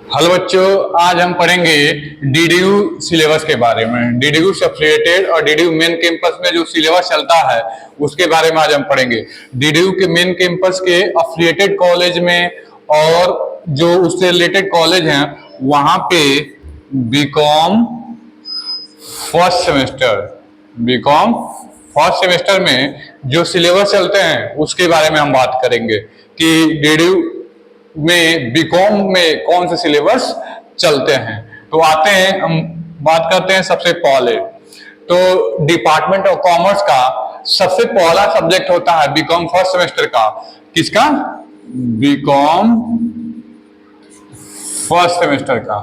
Hello बच्चों, आज हम पढ़ेंगे डीडीयू सिलेबस के बारे में। डीडीयू से एफिलिएटेड और डीडीयू मेन कैंपस में जो सिलेबस चलता है उसके बारे में आज हम पढ़ेंगे। डीडीयू के मेन कैंपस के एफिलिएटेड कॉलेज में और जो उससे रिलेटेड कॉलेज हैं वहां पे बीकॉम फर्स्ट सेमेस्टर में जो सिलेबस चलते हैं उसके बारे में हम बात करेंगे कि डीडीयू में बीकॉम में कौन से सिलेबस चलते हैं। तो आते हैं, हम बात करते हैं सबसे पहले तो डिपार्टमेंट ऑफ कॉमर्स का सबसे पहला सब्जेक्ट होता है बीकॉम फर्स्ट सेमेस्टर का। किसका? बीकॉम फर्स्ट सेमेस्टर का।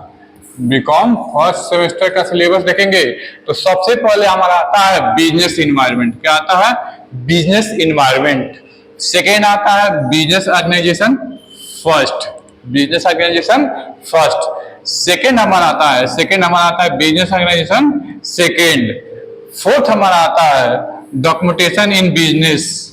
बीकॉम फर्स्ट सेमेस्टर का सिलेबस देखेंगे तो सबसे पहले हमारा आता है बिजनेस इन्वायरमेंट। क्या आता है? Business environment. सेकेंड आता है बिजनेस ऑर्गेनाइजेशन फर्स्ट। सेकेंड हमारा आता है बिजनेस ऑर्गेनाइजेशन सेकेंड। फोर्थ हमारा आता है डॉक्यूमेंटेशन इन बिजनेस।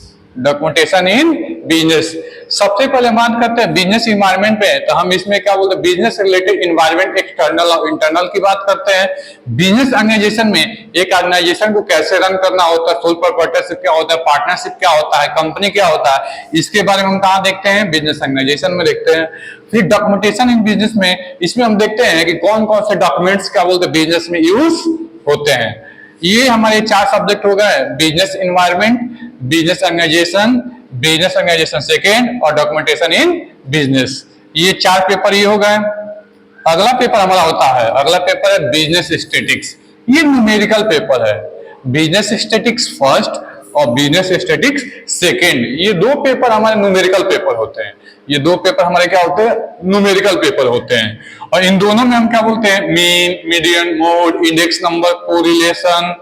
सबसे पहले बात करते हैं बिजनेस इन्वायरमेंट पे, तो हम इसमें क्या बोलते हैं, बिजनेस रिलेटेड इन्वायरमेंट एक्सटर्नल और इंटरनल की बात करते हैं। बिजनेस ऑर्गेनाइजेशन में एक ऑर्गेनाइजेशन को कैसे रन करना होता है, सोल प्रोप्राइटरशिप क्या होता है, पार्टनरशिप क्या होता है, कंपनी क्या होता है, इसके बारे में हम कहाँ देखते हैं? बिजनेस ऑर्गेनाइजेशन में देखते हैं। फिर डॉक्यूमेंटेशन इन बिजनेस में, इसमें हम देखते हैं कि कौन कौन से डॉक्यूमेंट्स क्या बोलते हैं बिजनेस में यूज होते हैं। ये हमारे चार सब्जेक्ट हो गए, business environment, business organisation second और डॉक्यूमेंटेशन इन बिजनेस। ये चार पेपर ये हो गए। अगला पेपर हमारा होता है, अगला पेपर है बिजनेस स्टैटिक्स। ये न्यूमेरिकल पेपर है। बिजनेस स्टैटिक्स फर्स्ट और बिजनेस स्टैटिक्स सेकेंड, ये दो पेपर हमारे न्यूमेरिकल पेपर होते हैं। ये दो पेपर हमारे क्या होते हैं? न्यूमेरिकल पेपर होते हैं। और इन दोनों में हम क्या बोलते हैं? Mean, median, mode, index number, correlation,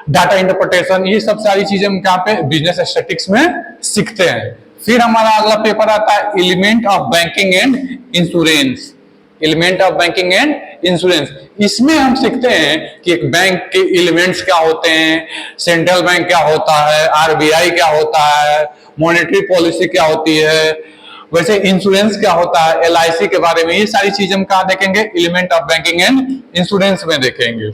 data interpretation, ये सब सारी चीजें हम कहाँ पे? बिजनेस स्टैटिक्स में सीखते हैं। फिर हमारा अगला पेपर आता है element of banking and insurance. इसमें हम सीखते हैं कि एक बैंक के एलिमेंट्स क्या होते हैं, सेंट्रल बैंक क्या होता है, आरबीआई क्या होता है, मॉनेटरी पॉलिसी क्या होती है, वैसे इंश्योरेंस क्या होता है, एलआईसी के बारे में। ये सारी चीजें हम कहाँ देखेंगे? Element of banking and insurance में देखेंगे।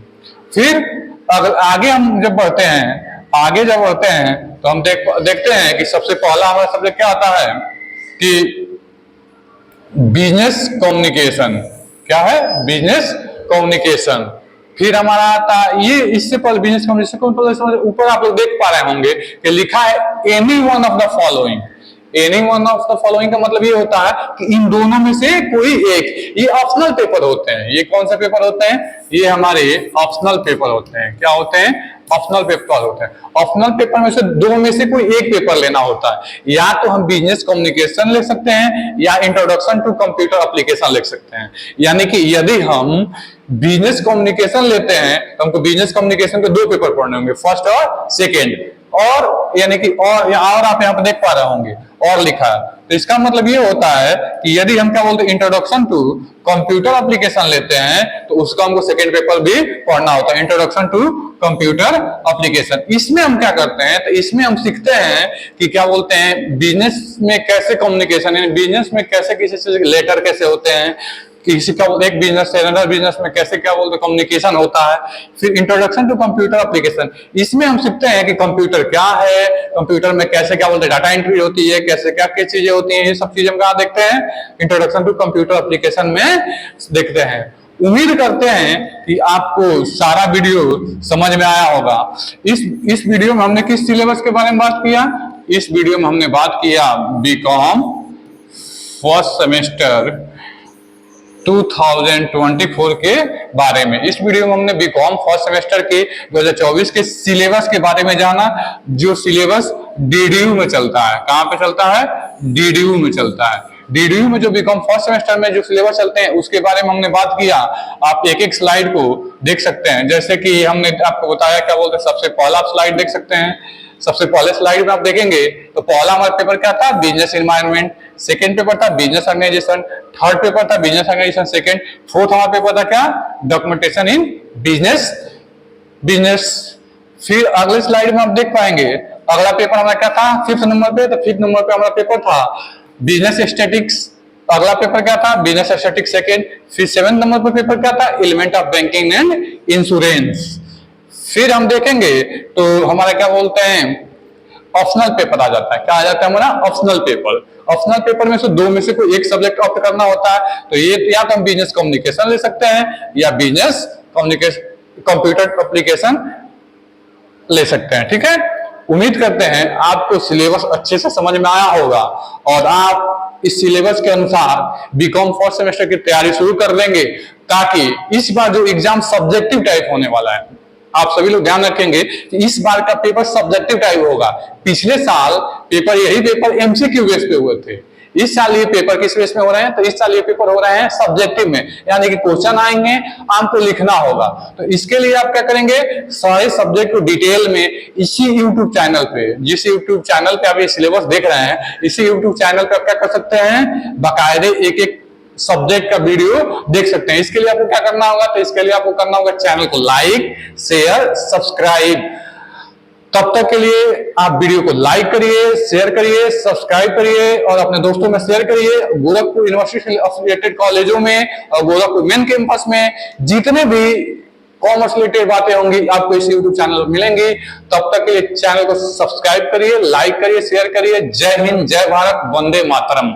फिर अगर आगे हम जब बढ़ते हैं तो हम देखते हैं कि सबसे पहला हमारा सब्जेक्ट क्या आता है कि बिजनेस कम्युनिकेशन। क्या है? Business communication. फिर हमारा आता है ये, इससे पहले बिजनेस कम्युनिकेशन ऊपर आप लोग देख पा रहे होंगे कि लिखा है any one of the following. Any one of the following का मतलब ये होता है कि इन दोनों में से कोई एक। ये ऑप्शनल पेपर होते हैं। ये कौन से पेपर होते हैं? ये हमारे ऑप्शनल पेपर होते हैं। क्या होते हैं? ऑप्शनल पेपर होते हैं। ऑप्शनल पेपर में से दो में से कोई एक पेपर लेना होता है। या तो हम बिजनेस कम्युनिकेशन ले सकते हैं या इंट्रोडक्शन टू कंप्यूटर एप्लीकेशन ले सकते हैं। यानी कि यदि हम बिजनेस कम्युनिकेशन लेते हैं तो हमको बिजनेस कम्युनिकेशन के दो पेपर पढ़ने होंगे, फर्स्ट और सेकेंड। और यानी कि और आप यहाँ पे देख पा रहे होंगे और लिखा है, तो इसका मतलब ये होता है कि यदि हम क्या बोलते हैं इंट्रोडक्शन टू कंप्यूटर एप्लीकेशन लेते हैं तो उसका हमको सेकेंड पेपर भी पढ़ना होता है, इंट्रोडक्शन टू कंप्यूटर एप्लीकेशन। इसमें हम क्या करते हैं? तो इसमें हम सीखते हैं कि क्या बोलते हैं बिजनेस में कैसे कम्युनिकेशन, यानी बिजनेस में कैसे किसी से लेटर कैसे होते हैं, किसी का एक बिजनेस से अदर बिजनेस में कैसे क्या बोलते हैं कम्युनिकेशन होता है। फिर इंट्रोडक्शन टू कंप्यूटर एप्लीकेशन, इसमें हम सीखते हैं कि कंप्यूटर क्या है, कंप्यूटर में कैसे क्या बोलते हैं डाटा एंट्री होती है, कैसे क्या क्या चीजें होती हैं, ये सब चीजें हम कहाँ देखते हैं? इंट्रोडक्शन टू कंप्यूटर एप्लीकेशन में देखते हैं। उम्मीद करते हैं कि आपको सारा वीडियो समझ में आया होगा। इस वीडियो में हमने किस सिलेबस के बारे में बात किया? इस वीडियो में हमने बात किया बीकॉम फर्स्ट सेमेस्टर 2024 के बारे में। इस वीडियो में हमने बीकॉम फर्स्ट सेमेस्टर के 2024 के सिलेबस के बारे में जाना, जो सिलेबस डीडीयू में चलता है। कहां पे चलता है? डीडीयू में चलता है। डीडीयू में जो बीकॉम फर्स्ट सेमेस्टर में जो सिलेबस चलते हैं उसके बारे में हमने बात किया। आप एक एक स्लाइड को देख सकते हैं, जैसे कि हमने आपको बताया क्या बोलते हैं, सबसे पहला आप स्लाइड देख सकते हैं। सबसे पहले स्लाइड में आप देखेंगे तो पहला हमारा पेपर क्या था? Business environment. सेकंड पेपर था बिजनेस ऑर्गेनाइजेशन। थर्ड पेपर था बिजनेस ऑर्गेनाइजेशन सेकंड। फोर्थ हमारा पेपर था क्या? Documentation in business. फिर अगले स्लाइड में आप देख पाएंगे अगला पेपर हमारा क्या था? फिफ्थ नंबर पे। तो फिफ्थ नंबर पे हमारा पेपर था बिजनेस स्टैटिक्स। अगला पेपर क्या था, बिजनेस स्टैटिस्टिक्स सेकेंड। फिर 7 नंबर पर पेपर क्या था, element of banking and insurance. फिर हम देखेंगे तो हमारा क्या बोलते हैं, ऑप्शनल पेपर आ जाता है। क्या आ जाता है हमारा, ऑप्शनल पेपर। ऑप्शनल पेपर में से दो में से कोई एक सब्जेक्ट ऑप्ट करना होता है। तो ये या तो हम बिजनेस कम्युनिकेशन ले सकते हैं या बिजनेस कम्युनिकेशन कंप्यूटर एप्लीकेशन ले सकते हैं। ठीक है, उम्मीद करते हैं आपको सिलेबस अच्छे से समझ में आया होगा और आप इस सिलेबस के अनुसार बीकॉम फर्स्ट सेमेस्टर की तैयारी शुरू कर देंगे, ताकि इस बार जो एग्जाम सब्जेक्टिव टाइप होने वाला है, आप सभी लोग ध्यान रखेंगे कि इस बार का पेपर सब्जेक्टिव टाइप होगा। पिछले साल पेपर, यही पेपर एमसीक्यू बेस पे हुए थे। इस साल ये पेपर किस बेस में हो रहे हैं, तो इस साल ये पेपर हो रहे हैं सब्जेक्टिव में, यानी कि क्वेश्चन आएंगे, आपको लिखना होगा। तो इसके लिए आप क्या करेंगे, सारे सब्जेक्ट को डिटेल में इसी यूट्यूब चैनल पे, जिस यूट्यूब चैनल पे आप ये सिलेबस देख रहे हैं, इसी यूट्यूब चैनल पे आप क्या कर सकते हैं, बाकायदे एक एक सब्जेक्ट का वीडियो देख सकते हैं। इसके लिए आपको क्या करना होगा, तो इसके लिए आपको करना होगा चैनल को लाइक, शेयर, सब्सक्राइब। तब तक के लिए आप वीडियो को लाइक करिए, शेयर करिए, सब्सक्राइब करिए और अपने दोस्तों में शेयर करिए। गोरखपुर यूनिवर्सिटी से एफिलिएटेड कॉलेजों में और गोरखपुर मेन कैंपस में जितने भी कॉमर्स रिलेटेड बातें होंगी आपको इस यूट्यूब चैनल पर मिलेंगी। तब तक के लिए चैनल को सब्सक्राइब करिए, लाइक करिए, शेयर करिए। जय हिंद, जय भारत, वंदे मातरम।